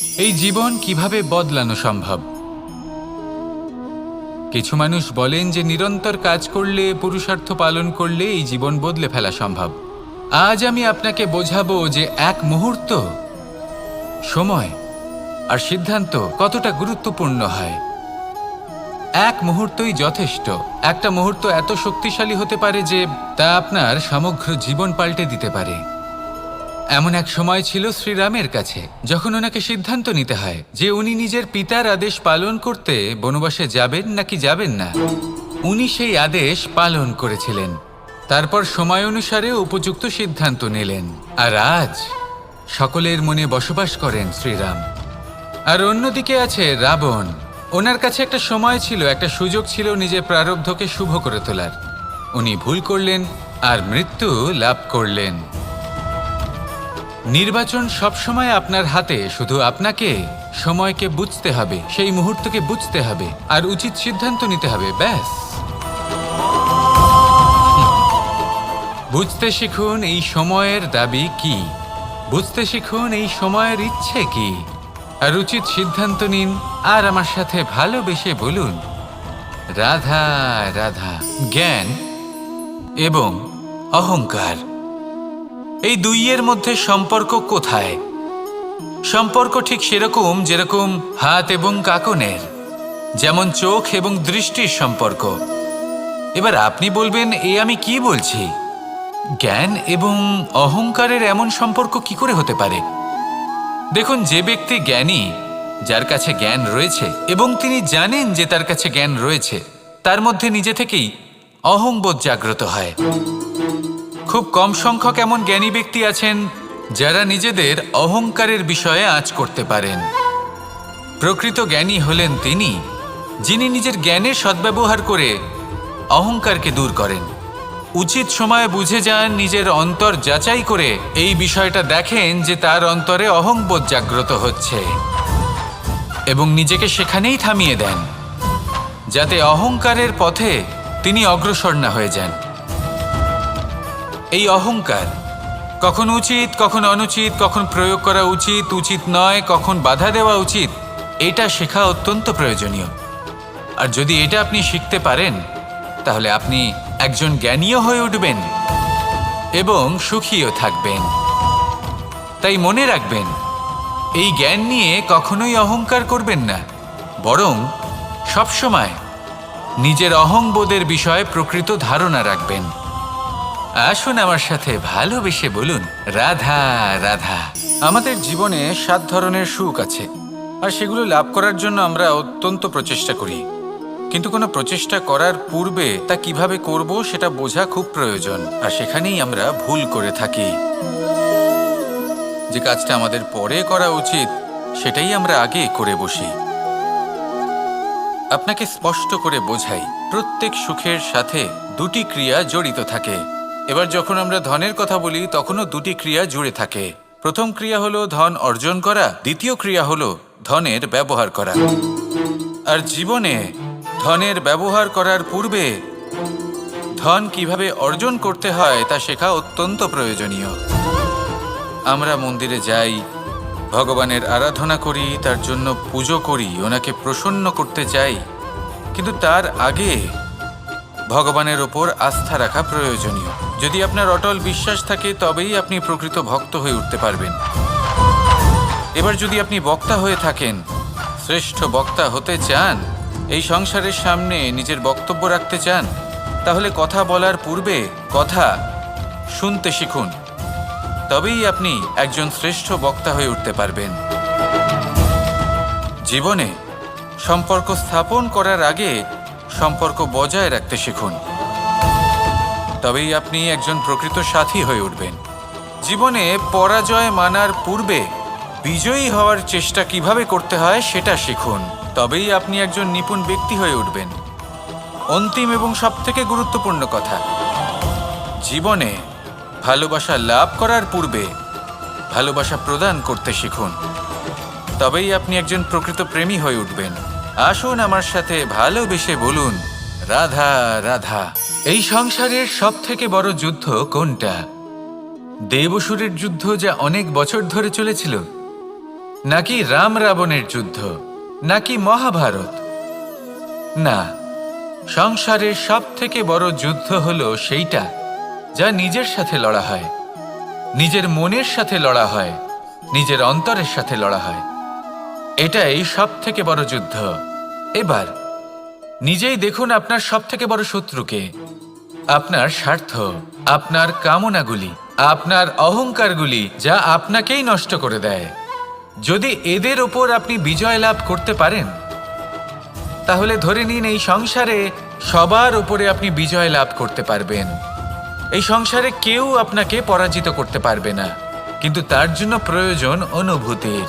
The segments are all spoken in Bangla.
এই জীবন কিভাবে বদলানো সম্ভব? কিছু মানুষ বলেন যে নিরন্তর কাজ করলে, পুরুষার্থ পালন করলে এই জীবন বদলে ফেলা সম্ভব। আজ আমি আপনাকে বোঝাবো যে এক মুহূর্ত, সময় আর সিদ্ধান্ত কতটা গুরুত্বপূর্ণ হয়। এক মুহূর্তই যথেষ্ট। একটা মুহূর্ত এত শক্তিশালী হতে পারে যে তা আপনার সমগ্র জীবন পাল্টে দিতে পারে। এমন এক সময় ছিল শ্রীরামের কাছে, যখন ওনাকে সিদ্ধান্ত নিতে হয় যে উনি নিজের পিতার আদেশ পালন করতে বনবাসে যাবেন নাকি যাবেন না। উনি সেই আদেশ পালন করেছিলেন। তারপর সময় অনুসারে উপযুক্ত সিদ্ধান্ত নিলেন। আর আজ সকলের মনে বসবাস করেন শ্রীরাম। আর অন্যদিকে আছে রাবণ। ওনার কাছে একটা সময় ছিল, একটা সুযোগ ছিল নিজের প্রারব্ধকে শুভ করে তোলার। উনি ভুল করলেন আর মৃত্যু লাভ করলেন। নির্বাচন সবসময় আপনার হাতে, শুধু আপনাকে সময়কে বুঝতে হবে, সেই মুহূর্তকে বুঝতে হবে আর উচিত সিদ্ধান্ত নিতে হবে, ব্যাস। বুঝতে শিখুন এই সময়ের দাবি কি, বুঝতে শিখুন এই সময়ের ইচ্ছে কি, আর উচিত সিদ্ধান্ত নিন। আর আমার সাথে ভালোবেসে বলুন, রাধা রাধা। জ্ঞান এবং অহংকার, এই দুইয়ের মধ্যে সম্পর্ক কোথায়? সম্পর্ক ঠিক সেরকম যেরকম হাত এবং কাকনের, যেমন চোখ এবং দৃষ্টির সম্পর্ক। এবার আপনি বলবেন, এ আমি কি বলছি? জ্ঞান এবং অহংকারের এমন সম্পর্ক কি করে হতে পারে? দেখুন, যে ব্যক্তি জ্ঞানী, যার কাছে জ্ঞান রয়েছে এবং তিনি জানেন যে তার কাছে জ্ঞান রয়েছে, তার মধ্যে নিজে থেকেই অহংবোধ জাগ্রত হয়। খুব কম সংখ্যক এমন জ্ঞানী ব্যক্তি আছেন যারা নিজেদের অহংকারের বিষয়ে আঁচ করতে পারেন। প্রকৃত জ্ঞানী হলেন তিনি, যিনি নিজের জ্ঞানের সদ্ব্যবহার করে অহংকারকে দূর করেন। উচিত সময়ে বুঝে যান, নিজের অন্তর যাচাই করে এই বিষয়টা দেখেন যে তার অন্তরে অহংবোধ জাগ্রত হচ্ছে এবং নিজেকে সেখানেই থামিয়ে দেন, যাতে অহংকারের পথে তিনি অগ্রসর না হয়ে যান। এই অহংকার কখন উচিত, কখন অনুচিত, কখন প্রয়োগ করা উচিত, উচিত নয়, কখন বাধা দেওয়া উচিত, এটা শেখা অত্যন্ত প্রয়োজনীয়। আর যদি এটা আপনি শিখতে পারেন, তাহলে আপনি একজন জ্ঞানীও হয়ে উঠবেন এবং সুখীও থাকবেন। তাই মনে রাখবেন, এই জ্ঞান নিয়ে কখনোই অহংকার করবেন না, বরং সবসময় নিজের অহংবোধের বিষয়ে প্রকৃত ধারণা রাখবেন। আসুন আমার সাথে ভালোবেসে বলুন, রাধা রাধা। আমাদের জীবনে 7 ধরনের সুখ আছে, আর সেগুলো লাভ করার জন্য আমরা অত্যন্ত প্রচেষ্টা করি। কিন্তু কোনো প্রচেষ্টা করার পূর্বে তা কিভাবে করব সেটা বোঝা খুব প্রয়োজন, আর সেখানেই আমরা ভুল করে থাকি। যে কাজটা আমাদের পরে করা উচিত, সেটাই আমরা আগে করে বসি। আপনাকে স্পষ্ট করে বোঝাই, প্রত্যেক সুখের সাথে 2টি ক্রিয়া জড়িত থাকে। এবার যখন আমরা ধনের কথা বলি, তখনও 2টি ক্রিয়া জুড়ে থাকে। প্রথম ক্রিয়া হলো ধন অর্জন করা, দ্বিতীয় ক্রিয়া হলো ধনের ব্যবহার করা। আর জীবনে ধনের ব্যবহার করার পূর্বে ধন কিভাবে অর্জন করতে হয় তা শেখা অত্যন্ত প্রয়োজনীয়। আমরা মন্দিরে যাই, ভগবানের আরাধনা করি, তার জন্য পুজো করি, ওনাকে প্রসন্ন করতে চাই, কিন্তু তার আগে ভগবানের ওপর আস্থা রাখা প্রয়োজনীয়। যদি আপনার অটল বিশ্বাস থাকে, তবেই আপনি প্রকৃত ভক্ত হয়ে উঠতে পারবেন। এবার যদি আপনি বক্তা হয়ে থাকেন, শ্রেষ্ঠ বক্তা হতে চান, এই সংসারের সামনে নিজের বক্তব্য রাখতে চান, তাহলে কথা বলার পূর্বে কথা শুনতে শিখুন। তবেই আপনি একজন শ্রেষ্ঠ বক্তা হয়ে উঠতে পারবেন। জীবনে সম্পর্ক স্থাপন করার আগে সম্পর্ক বজায় রাখতে শিখুন, তবেই আপনি একজন প্রকৃত সাথী হয়ে উঠবেন। জীবনে পরাজয় মানার পূর্বে বিজয়ী হওয়ার চেষ্টা কিভাবে করতে হয় সেটা শিখুন, তবেই আপনি একজন নিপুণ ব্যক্তি হয়ে উঠবেন। অন্তিম এবং সবথেকে গুরুত্বপূর্ণ কথা, জীবনে ভালোবাসা লাভ করার পূর্বে ভালোবাসা প্রদান করতে শিখুন, তবেই আপনি একজন প্রকৃত প্রেমী হয়ে উঠবেন। আসুন আমার সাথে ভালোবেসে বলুন, রাধা রাধা। এই সংসারের সবথেকে বড় যুদ্ধ কোনটা? দেব অসুরের যুদ্ধ, যা অনেক বছর ধরে চলেছিল, নাকি রাম রাবণের যুদ্ধ, নাকি মহাভারত? না, সংসারের সব থেকে বড় যুদ্ধ হলো সেইটা যা নিজের সাথে লড়া হয়, নিজের মনের সাথে লড়া হয়, নিজের অন্তরের সাথে লড়া হয়। এটাই সব থেকে বড় যুদ্ধ। এবার নিজেই দেখুন আপনার সব থেকে বড় শত্রুকে। আপনার স্বার্থ, আপনার কামনাগুলি, আপনার অহংকারগুলি, যা আপনাকেই নষ্ট করে দেয়। যদি এদের ওপর আপনি বিজয় লাভ করতে পারেন, তাহলে ধরে নিন এই সংসারে সবার উপরে আপনি বিজয় লাভ করতে পারবেন। এই সংসারে কেউ আপনাকে পরাজিত করতে পারবে না। কিন্তু তার জন্য প্রয়োজন অনুভূতির।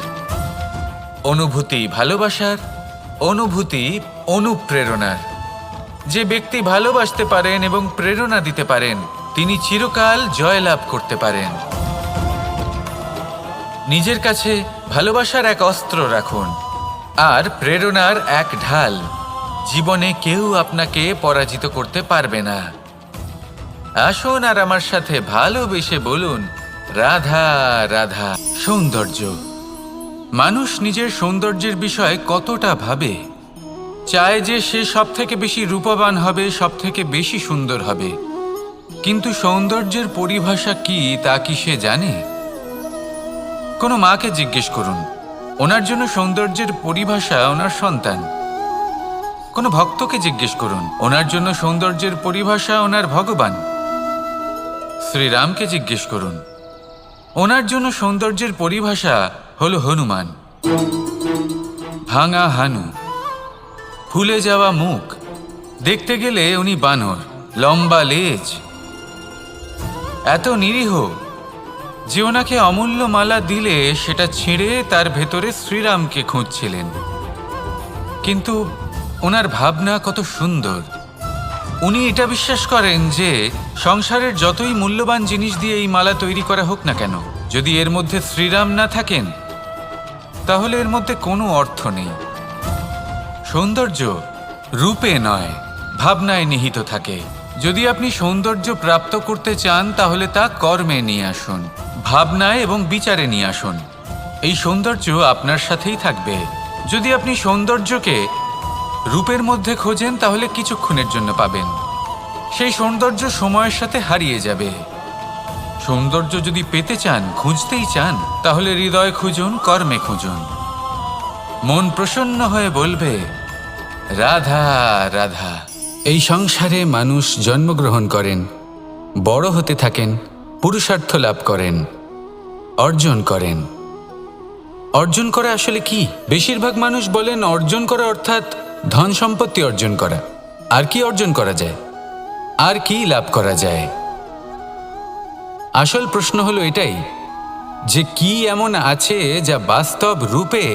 অনুভূতি ভালোবাসার, অনুভূতি অনুপ্রেরণার। যে ব্যক্তি ভালোবাসতে পারেন এবং প্রেরণা দিতে পারেন, তিনি চিরকাল জয়লাভ করতে পারেন। নিজের কাছে ভালোবাসার এক অস্ত্র রাখুন আর প্রেরণার এক ঢাল। জীবনে কেউ আপনাকে পরাজিত করতে পারবে না। আসুন আর আমার সাথে ভালোবেসে বলুন, রাধা রাধা। সৌন্দর্য। মানুষ নিজের সৌন্দর্যের বিষয়ে কতটা ভাবে, চায় যে সে সব থেকে বেশি রূপবান হবে, সব থেকে বেশি সুন্দর হবে। কিন্তু সৌন্দর্যের পরিভাষা কি তা কি সে জানে? কোনো মাকে জিজ্ঞেস করুন, ওনার জন্য সৌন্দর্যের পরিভাষা ওনার সন্তান। কোনো ভক্তকে জিজ্ঞেস করুন, ওনার জন্য সৌন্দর্যের পরিভাষা ওনার ভগবান। শ্রীরামকে জিজ্ঞেস করুন, ওনার জন্য সৌন্দর্যের পরিভাষা হলো হনুমান। ভাঙা হানু, ফুলে যাওয়া মুখ, দেখতে গেলে উনি বানর, লম্বা লেজ, এত নিরীহ যে ওনাকে অমূল্য মালা দিলে সেটা ছিঁড়ে তার ভেতরে শ্রীরামকে খুঁজছিলেন। কিন্তু ওনার ভাবনা কত সুন্দর। উনি এটা বিশ্বাস করেন যে সংসারের যতই মূল্যবান জিনিস দিয়ে এই মালা তৈরি করা হোক না কেন, যদি এর মধ্যে শ্রীরাম না থাকেন তাহলে এর মধ্যে কোনো অর্থ নেই। সৌন্দর্য রূপে নয়, ভাবনায় নিহিত থাকে। যদি আপনি সৌন্দর্য প্রাপ্ত করতে চান তাহলে তা কর্মে নিয়ে আসুন, ভাবনায় এবং বিচারে নিয়ে আসুন। এই সৌন্দর্য আপনার সাথেই থাকবে। যদি আপনি সৌন্দর্যকে রূপের মধ্যে খোঁজেন তাহলে কিছুক্ষণের জন্য পাবেন, সেই সৌন্দর্য সময়ের সাথে হারিয়ে যাবে। সৌন্দর্য যদি পেতে চান, খুঁজতেই চান, তাহলে হৃদয় খুঁজুন, কর্মে খুঁজুন। মন প্রসন্ন হয়ে বলবে, রাধা রাধা। এই সংসারে মানুষ জন্মগ্রহণ করেন, বড় হতে থাকেন, পুরুষার্থ লাভ করেন, অর্জন করেন। অর্জন করা আসলে কি? বেশিরভাগ মানুষ বলেন অর্জন করা অর্থাৎ ধন সম্পত্তি অর্জন করা। আর কি অর্জন করা যায়? আর কি লাভ করা যায়? আসল প্রশ্ন হলো এটাই যে কি এমন আছে যা বাস্তব রূপে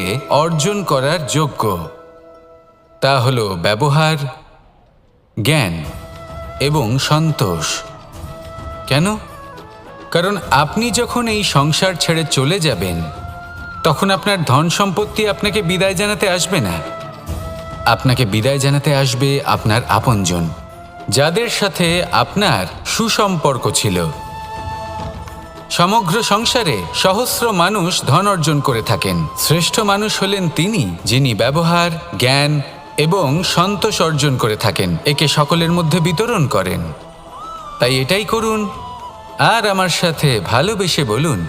অর্জন করার যোগ্য। তা হলো ব্যবহার, জ্ঞান এবং সন্তোষ। কেন? কারণ আপনি যখন এই সংসার ছেড়ে চলে যাবেন তখন আপনার ধন সম্পত্তি আপনাকে বিদায় জানাতে আসবে না। আপনাকে বিদায় জানাতে আসবে আপনার আপনজন, যাদের সাথে আপনার সুসম্পর্ক ছিল। সমগ্র সংসারে সহস্র মানুষ ধন অর্জন করে থাকেন। শ্রেষ্ঠ মানুষ হলেন তিনি যিনি ব্যবহার, জ্ঞান এবং সন্তোষ অর্জন করে থাকেন, একে সকলের মধ্যে বিতরণ করেন। তাই এটাই করুন আর আমার সাথে ভালোবেসে বলুন,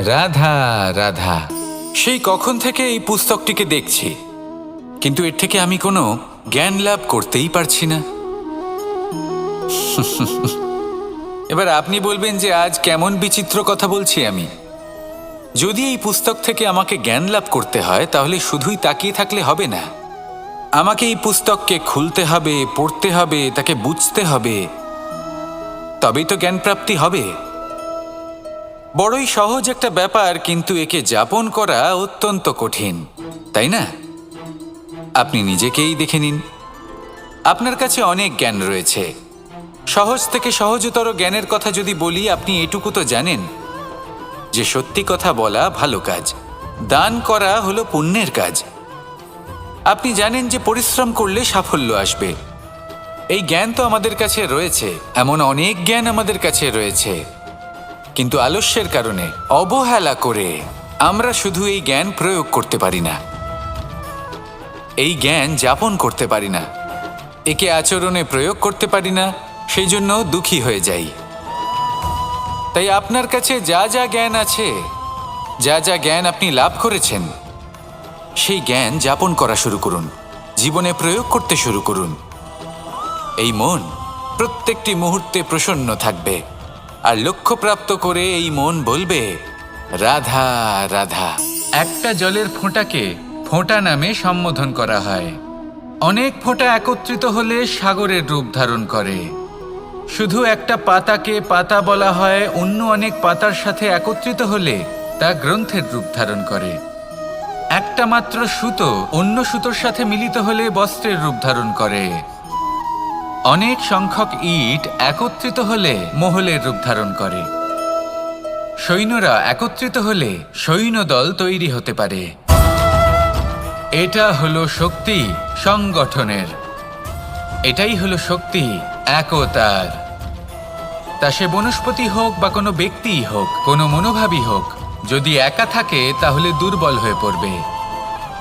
রাধা রাধা। সেই কখন থেকে এই পুস্তকটিকে দেখছি, কিন্তু এর থেকে আমি কোনো জ্ঞান লাভ করতেই পারছি না। এবার আপনি বলবেন যে আজ কেমন বিচিত্র কথা বলছি আমি। যদি এই পুস্তক থেকে আমাকে জ্ঞান লাভ করতে হয় তাহলে শুধুই তাকিয়ে থাকলে হবে না। আমাকে এই পুস্তককে খুলতে হবে, পড়তে হবে, তাকে বুঝতে হবে, তবেই তো জ্ঞান প্রাপ্তি হবে। বড়ই সহজ একটা ব্যাপার, কিন্তু একে যাপন করা অত্যন্ত কঠিন, তাই না? আপনি নিজেকেই দেখে নিন। আপনার কাছে অনেক জ্ঞান রয়েছে। সহজ থেকে সহজতর জ্ঞানের কথা যদি বলি, আপনি এটুকু তো জানেন যে সত্যি কথা বলা ভালো কাজ, দান করা হলো পুণ্যের কাজ। আপনি জানেন যে পরিশ্রম করলে সাফল্য আসবে। এই জ্ঞান তো আমাদের কাছে রয়েছে, এমন অনেক জ্ঞান আমাদের কাছে রয়েছে, কিন্তু আলস্যের কারণে, অবহেলা করে আমরা শুধু এই জ্ঞান প্রয়োগ করতে পারি না, এই জ্ঞান যাপন করতে পারি না, একে আচরণে প্রয়োগ করতে পারি না, সেই জন্য দুঃখী হয়ে যাই। তাই আপনার কাছে যা যা জ্ঞান আছে, যা যা জ্ঞান আপনি লাভ করেছেন, সেই জ্ঞান যাপন করা শুরু করুন, জীবনে প্রয়োগ করতে শুরু করুন। এই মন প্রত্যেকটি মুহূর্তে প্রসন্ন থাকবে, আর লক্ষ্যপ্রাপ্ত করে এই মন বলবে, রাধা রাধা। একটা জলের ফোঁটাকে ফোঁটা নামে সম্বোধন করা হয়। অনেক ফোঁটা একত্রিত হলে সাগরের রূপ ধারণ করে। শুধু একটা পাতাকে পাতা বলা হয়, অন্য অনেক পাতার সাথে একত্রিত হলে তা গ্রন্থের রূপ ধারণ করে। একটা মাত্র সুতো অন্য সুতোর সাথে মিলিত হলে বস্ত্রের রূপ ধারণ করে। অনেক সংখ্যক ইট একত্রিত হলে মহলের রূপ ধারণ করে। সৈন্যরা একত্রিত হলে সৈন্যদল তৈরি হতে পারে। এটা হলো শক্তি সংগঠনের, এটাই হলো শক্তি একতার। তা সে বনস্পতি হোক বা কোনো ব্যক্তিই হোক, কোনো মনোভাবই হোক, যদি একা থাকে তাহলে দুর্বল হয়ে পড়বে।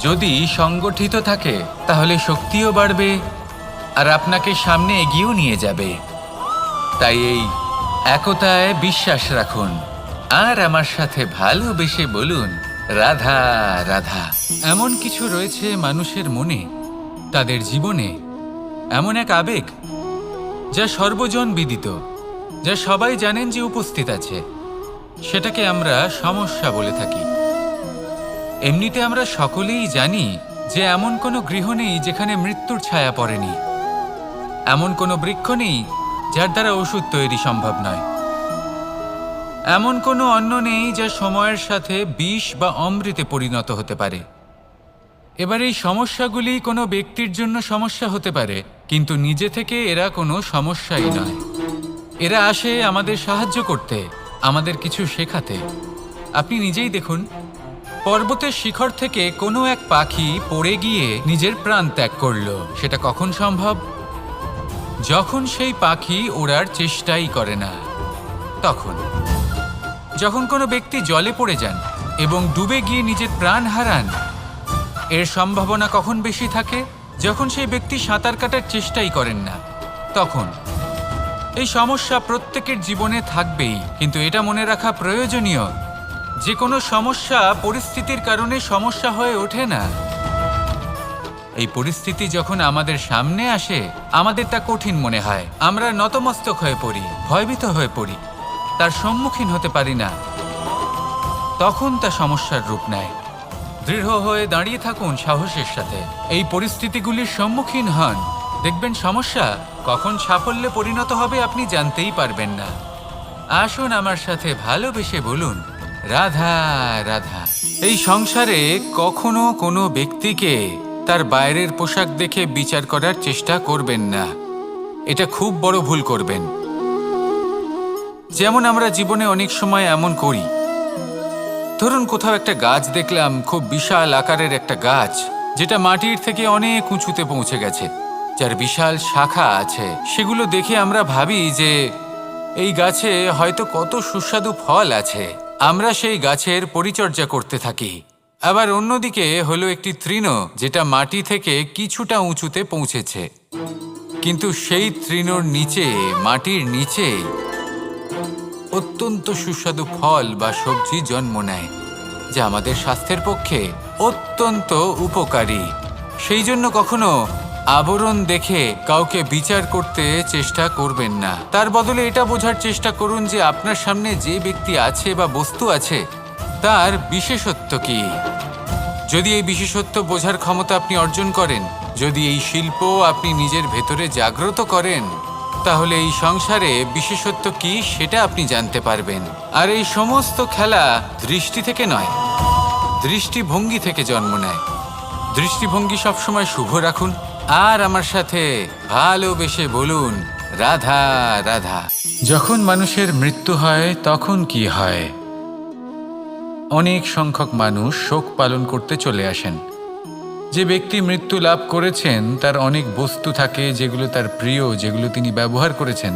যদি সংগঠিত থাকে তাহলে শক্তিও বাড়বে আর আপনাকে সামনে এগিয়েও নিয়ে যাবে। তাই এই একতায় বিশ্বাস রাখুন আর আমার সাথে ভালোবেসে বলুন, রাধা রাধা। এমন কিছু রয়েছে মানুষের মনে, তাদের জীবনে এমন এক আবেগ যা সর্বজন বিদিত, যা সবাই জানেন যে উপস্থিত আছে, সেটাকে আমরা সমস্যা বলে থাকি। এমনিতে আমরা সকলেই জানি যে এমন কোনো গৃহ নেই যেখানে মৃত্যুর ছায়া পড়েনি, এমন কোনো বৃক্ষ নেই যার দ্বারা ওষুধ তৈরি সম্ভব নয়, এমন কোনো অন্ন নেই যা সময়ের সাথে বিষ বা অমৃতে পরিণত হতে পারে। এবার এই সমস্যাগুলি কোনো ব্যক্তির জন্য সমস্যা হতে পারে, কিন্তু নিজে থেকে এরা কোনো সমস্যাই নয়। এরা আসে আমাদের সাহায্য করতে, আমাদের কিছু শেখাতে। আপনি নিজেই দেখুন, পর্বতের শিখর থেকে কোনো এক পাখি পড়ে গিয়ে নিজের প্রাণ ত্যাগ করলো। সেটা কখন সম্ভব? যখন সেই পাখি ওড়ার চেষ্টাই করে না। তখন যখন কোনো ব্যক্তি জলে পড়ে যান এবং ডুবে গিয়ে নিজের প্রাণ হারান, এর সম্ভাবনা কখন বেশি থাকে? যখন সেই ব্যক্তি সাঁতার কাটার চেষ্টাই করেন না। তখন এই সমস্যা প্রত্যেকের জীবনে থাকবেই, কিন্তু এটা মনে রাখা প্রয়োজনীয় যে কোনো সমস্যা পরিস্থিতির কারণে সমস্যা হয়ে ওঠে না। এই পরিস্থিতি যখন আমাদের সামনে আসে, আমাদের তা কঠিন মনে হয়, আমরা নতমস্তক হয়ে পড়ি, ভয়ভীত হয়ে পড়ি, তার সম্মুখীন হতে পারি না। তখন তা সমস্যার রূপ নেয়। দৃঢ় হয়ে দাঁড়িয়ে থাকুন সাহসের সাথে, এই পরিস্থিতিগুলির সম্মুখীন হন, দেখবেন সমস্যা কখন সাফল্যে পরিণত হবে আপনি জানতেই পারবেন না। আসুন আমার সাথে ভালোবেসে বলুন, রাধা রাধা। এই সংসারে কখনো কোনো ব্যক্তিকে তার বাইরের পোশাক দেখে বিচার করার চেষ্টা করবেন না, এটা খুব বড় ভুল করবেন। যেমন আমরা জীবনে অনেক সময় এমন করি, ধরুন কোথাও একটা গাছ দেখলাম, খুব বিশাল আকারের একটা গাছ, যেটা মাটির থেকে অনেক উঁচুতে পৌঁছে গেছে, যার বিশাল শাখা আছে। সেগুলো দেখে আমরা ভাবি যে এই গাছে হয়তো কত সুস্বাদু ফল আছে, আমরা সেই গাছের পরিচর্যা করতে থাকি। আবার অন্যদিকে হলো একটি তৃণ, যেটা মাটি থেকে কিছুটা উঁচুতে পৌঁছেছে, কিন্তু সেই তৃণর নিচে, মাটির নিচে অত্যন্ত সুস্বাদু ফল বা সবজি জন্ম নেয়, যা আমাদের স্বাস্থ্যের পক্ষে অত্যন্ত উপকারী। সেই জন্য কখনো আবরণ দেখে কাউকে বিচার করতে চেষ্টা করবেন না। তার বদলে এটা বোঝার চেষ্টা করুন যে আপনার সামনে যে ব্যক্তি আছে বা বস্তু আছে, তার বিশেষত্ব কি। যদি এই বিশেষত্ব বোঝার ক্ষমতা আপনি অর্জন করেন, যদি এই শিল্প আপনি নিজের ভেতরে জাগ্রত করেন, তাহলে এই সংসারে বিশেষত্ব কি সেটা আপনি জানতে পারবেন। আর এই সমস্ত খেলা দৃষ্টি থেকে নয়, দৃষ্টিভঙ্গি থেকে জন্ম নেয়। দৃষ্টিভঙ্গি সবসময় শুভ রাখুন আর আমার সাথে ভালোবেসে বলুন, রাধা রাধা। যখন মানুষের মৃত্যু হয় তখন কি হয়? অনেক সংখ্যক মানুষ শোক পালন করতে চলে আসেন। যে ব্যক্তি মৃত্যু লাভ করেছেন তার অনেক বস্তু থাকে যেগুলো তার প্রিয়, যেগুলো তিনি ব্যবহার করেছেন,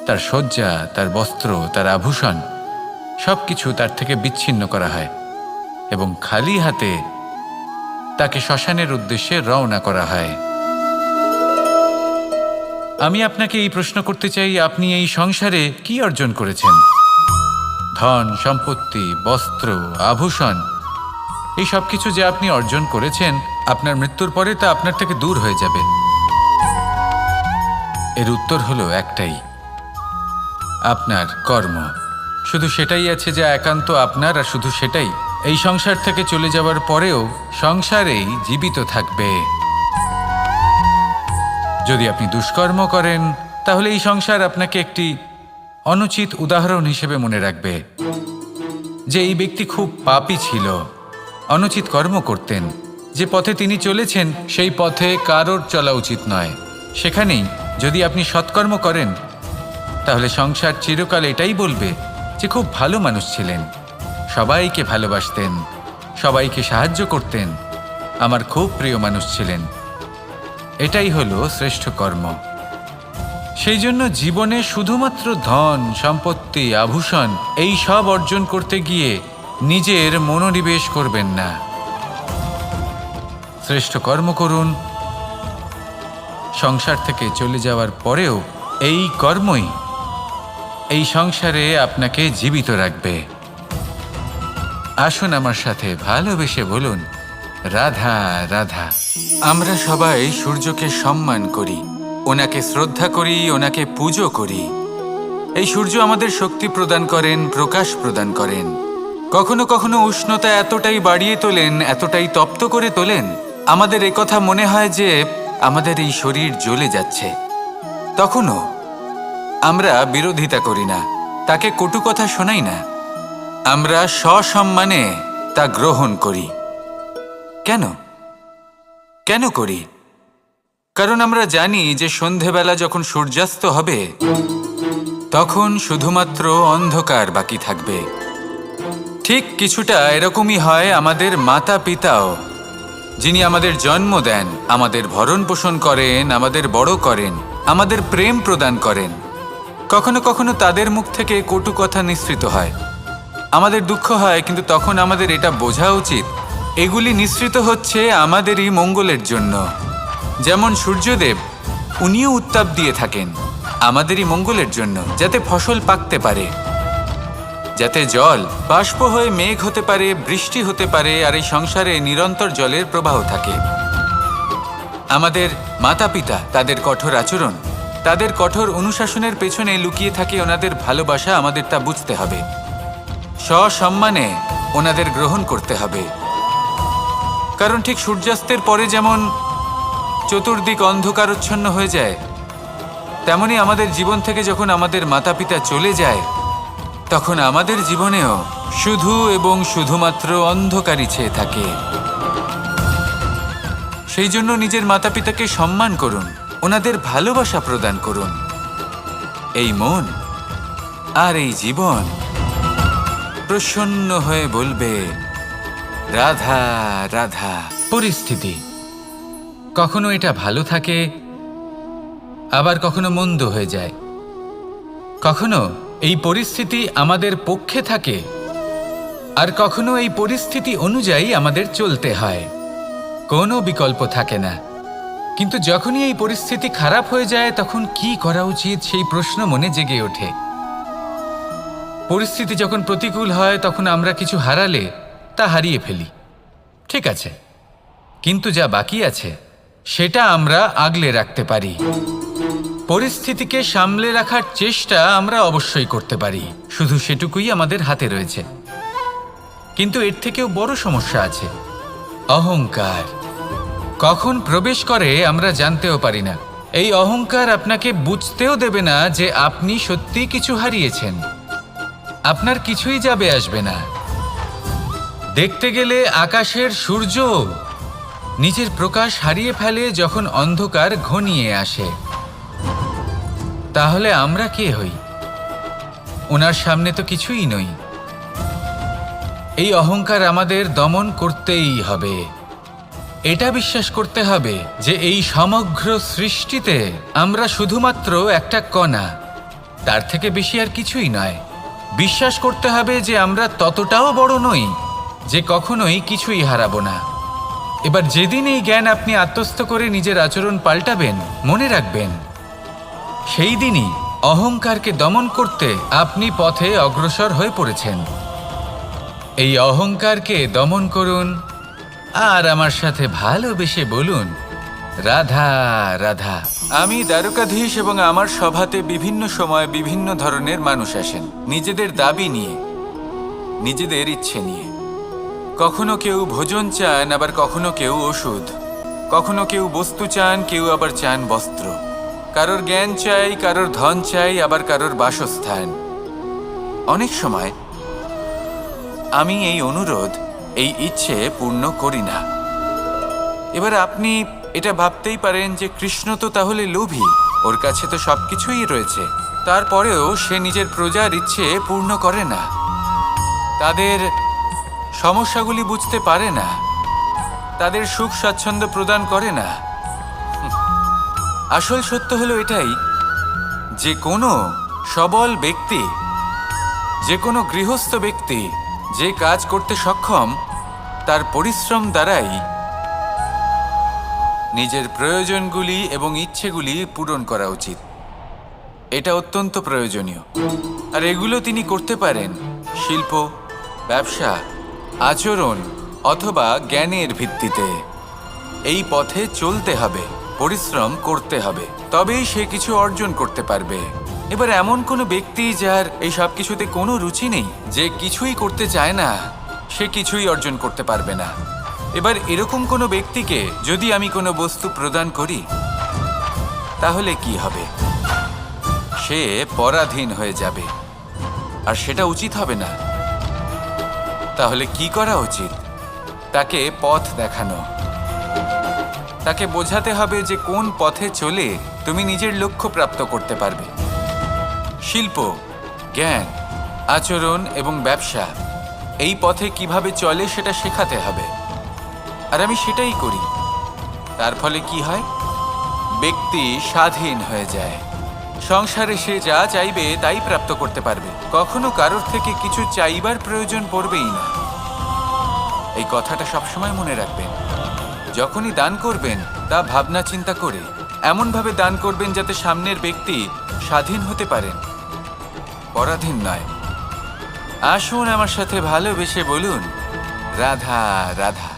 তার শয্যা, তার বস্ত্র, তার আভূষণ, সব কিছু তার থেকে বিচ্ছিন্ন করা হয়। এবং খালি হাতে তাকে শ্মশানের উদ্দেশ্যে রওনা করা হয়। আমি আপনাকে এই প্রশ্ন করতে চাই, আপনি এই সংসারে কি অর্জন করেছেন? ধন, সম্পত্তি, বস্ত্র, আভূষণ, এই সব কিছু যে আপনি অর্জন করেছেন, আপনার মৃত্যুর পরে তা আপনার থেকে দূর হয়ে যাবে। এর উত্তর হলো একটাই, আপনার কর্ম। শুধু সেটাই আছে যা একান্ত আপনার, আর শুধু সেটাই এই সংসার থেকে চলে যাওয়ার পরেও সংসারেই জীবিত থাকবে। যদি আপনি দুষ্কর্ম করেন, তাহলে এই সংসার আপনাকে একটি অনুচিত উদাহরণ হিসেবে মনে রাখবে যে এই ব্যক্তি খুব পাপী ছিল, অনুচিত কর্ম করতেন। যে পথে তিনি চলেছেন সেই পথে কারোর চলা উচিত নয়। সেখানেই যদি আপনি সৎকর্ম করেন, তাহলে সংসার চিরকাল এটাই বলবে যে খুব ভালো মানুষ ছিলেন, সবাইকে ভালোবাসতেন, সবাইকে সাহায্য করতেন, আমার খুব প্রিয় মানুষ ছিলেন। এটাই হলো শ্রেষ্ঠ কর্ম। সেই জন্য জীবনে শুধুমাত্র ধন, সম্পত্তি, আভূষণ এই সব অর্জন করতে গিয়ে নিজের মনোনিবেশ করবেন না। শ্রেষ্ঠ কর্ম করুন। সংসার থেকে চলে যাওয়ার পরেও এই কর্মই এই সংসারে আপনাকে জীবিত রাখবে। আসুন আমার সাথে ভালোবেসে বলুন, রাধা রাধা। আমরা সবাই সূর্যকে সম্মান করি, ওনাকে শ্রদ্ধা করি, ওনাকে পুজো করি। এই সূর্য আমাদের শক্তি প্রদান করেন, প্রকাশ প্রদান করেন। কখনো কখনো উষ্ণতা এতটাই বাড়িয়ে তোলেন, এতটাই তপ্ত করে তোলেন, আমাদের একথা মনে হয় যে আমাদের এই শরীর জ্বলে যাচ্ছে। তখনও আমরা বিরোধিতা করি না, তাকে কটু কথা শোনাই না, আমরা সসম্মানে তা গ্রহণ করি। কেন কেন করি? কারণ আমরা জানি যে সন্ধেবেলা যখন সূর্যাস্ত হবে, তখন শুধুমাত্র অন্ধকার বাকি থাকবে। ঠিক কিছুটা এরকমই হয় আমাদের মাতা পিতাও, যিনি আমাদের জন্ম দেন, আমাদের ভরণ পোষণ করেন, আমাদের বড় করেন, আমাদের প্রেম প্রদান করেন। কখনো কখনো তাদের মুখ থেকে কটু কথা নিঃসৃত হয়, আমাদের দুঃখ হয়, কিন্তু তখন আমাদের এটা বোঝা উচিত এগুলি নিঃসৃত হচ্ছে আমাদেরই মঙ্গলের জন্য। যেমন সূর্যদেব, উনিও উত্তাপ দিয়ে থাকেন আমাদেরই মঙ্গলের জন্য, যাতে ফসল পাকতে পারে, যাতে জল বাষ্প হয়ে মেঘ হতে পারে, বৃষ্টি হতে পারে, আর এই সংসারে নিরন্তর জলের প্রবাহ থাকে। আমাদের মাতা পিতা, তাদের কঠোর আচরণ, তাদের কঠোর অনুশাসনের পেছনে লুকিয়ে থাকে ওনাদের ভালোবাসা। আমাদের তা বুঝতে হবে, সসম্মানে ওনাদের গ্রহণ করতে হবে। কারণ ঠিক সূর্যাস্তের পরে যেমন চতুর্দিক অন্ধকারচ্ছন্ন হয়ে যায়, তেমনি আমাদের জীবন থেকে যখন আমাদের মাতা পিতা চলে যায়, তখন আমাদের জীবনেও শুধু এবং শুধুমাত্র অন্ধকারই ছেয়ে থাকে। সেই জন্য নিজের মাতা পিতাকে সম্মান করুন, ওনাদের ভালোবাসা প্রদান করুন। এই মন আর এই জীবন প্রসন্ন হয়ে বলবে, রাধা রাধা। পরিস্থিতি কখনো এটা ভালো থাকে, আবার কখনো মন্দ হয়ে যায়। কখনো এই পরিস্থিতি আমাদের পক্ষে থাকে, আর কখনো এই পরিস্থিতি অনুযায়ী আমাদের চলতে হয়। কোনো বিকল্প থাকে না। কিন্তু যখনই এই পরিস্থিতি খারাপ হয়ে যায়, তখন কি করা উচিত সেই প্রশ্ন মনে জেগে ওঠে। পরিস্থিতি যখন প্রতিকূল হয়, তখন আমরা কিছু হারালে তা হারিয়ে ফেলি, ঠিক আছে, কিন্তু যা বাকি আছে সেটা আমরা আগলে রাখতে পারি। পরিস্থিতিকে সামলে রাখার চেষ্টা আমরা অবশ্যই করতে পারি, শুধু সেটুকুই আমাদের হাতে রয়েছে। কিন্তু এর থেকেও বড় সমস্যা আছে, অহংকার। কখন প্রবেশ করে আমরা জানতেও পারি না। এই অহংকার আপনাকে বুঝতেও দেবে না যে আপনি সত্যি কিছু হারিয়েছেন। আপনার কিছুই যাবে আসবে না। দেখতে গেলে আকাশের সূর্য নিজের প্রকাশ হারিয়ে ফেলে যখন অন্ধকার ঘনিয়ে আসে। তাহলে আমরা কে হই? ওনার সামনে তো কিছুই নই। এই অহংকার আমাদের দমন করতেই হবে। এটা বিশ্বাস করতে হবে যে এই সমগ্র সৃষ্টিতে আমরা শুধুমাত্র একটা কণা, তার থেকে বেশি আর কিছুই নয়। বিশ্বাস করতে হবে যে আমরা ততটাও বড় নই যে কখনোই কিছুই হারাবো না। এবার যেদিন এই জ্ঞান আপনি আত্মস্থ করে নিজের আচরণ পাল্টাবেন, মনে রাখবেন সেই দিনই অহংকারকে দমন করতে আপনি পথে অগ্রসর হয়ে পড়েছেন। এই অহংকারকে দমন করুন আর আমার সাথে ভালোবেসে বলুন, রাধা রাধা। আমি দ্বারকাধীশ এবং আমার সভাতে বিভিন্ন সময় বিভিন্ন ধরনের মানুষ আসেন, নিজেদের দাবি নিয়ে, নিজেদের ইচ্ছে নিয়ে। কখনো কেউ ভোজন চান, আবার কখনো কেউ ওষুধ, কখনো কেউ বস্তু চান, কেউ আবার চান বস্ত্র। কারোর জ্ঞান চাই, কারোর ধন চাই, আবার কারোর বাসস্থান। অনেক সময় আমি এই অনুরোধ, এই ইচ্ছে পূর্ণ করি না। এবার আপনি এটা ভাবতেই পারেন যে কৃষ্ণ তো তাহলে লোভী, ওর কাছে তো সবকিছুই রয়েছে, তারপরেও সে নিজের প্রজার ইচ্ছে পূর্ণ করে না, তাদের সমস্যাগুলি বুঝতে পারে না, তাদের সুখ স্বাচ্ছন্দ্য প্রদান করে না। আসল সত্য হলো এটাই যে কোনো সবল ব্যক্তি, যে কোনো গৃহস্থ ব্যক্তি যে কাজ করতে সক্ষম, তার পরিশ্রম দ্বারাই নিজের প্রয়োজনগুলি এবং ইচ্ছেগুলি পূরণ করা উচিত। এটা অত্যন্ত প্রয়োজনীয়। আর এগুলো তিনি করতে পারেন শিল্প, ব্যবসা, আচরণ অথবা জ্ঞানের ভিত্তিতে। এই পথে চলতে হবে, পরিশ্রম করতে হবে, তবেই সে কিছু অর্জন করতে পারবে। এবার এমন কোনো ব্যক্তি যার এই সব কিছুতে কোনো রুচি নেই, যে কিছুই করতে চায় না, সে কিছুই অর্জন করতে পারবে না। এবার এরকম কোনো ব্যক্তিকে যদি আমি কোনো বস্তু প্রদান করি, তাহলে কি হবে? সে পরাধীন হয়ে যাবে, আর সেটা উচিত হবে না। তাহলে কি করা উচিত? তাকে পথ দেখানো, তাকে বোঝাতে হবে যে কোন পথে চলে তুমি নিজের লক্ষ্য প্রাপ্ত করতে পারবে। শিল্প, জ্ঞান, আচরণ এবং ব্যবসা, এই পথে কিভাবে চলে সেটা শেখাতে হবে। আর আমি সেটাই করি। তার ফলে কি হয়? ব্যক্তি স্বাধীন হয়ে যায়। সংসারে সে যা চাইবে তাই প্রাপ্ত করতে পারবে, কখনো কারোর থেকে কিছু চাইবার প্রয়োজন পড়বেই না। এই কথাটা সবসময় মনে রাখবেন। যখনই দান করবেন তা ভাবনা চিন্তা করে এমনভাবে দান করবেন যাতে সামনের ব্যক্তি স্বাধীন হতে পারেন, পরাধীন নয়। আসুন আমার সাথে ভালোবেসে বলুন, রাধা রাধা।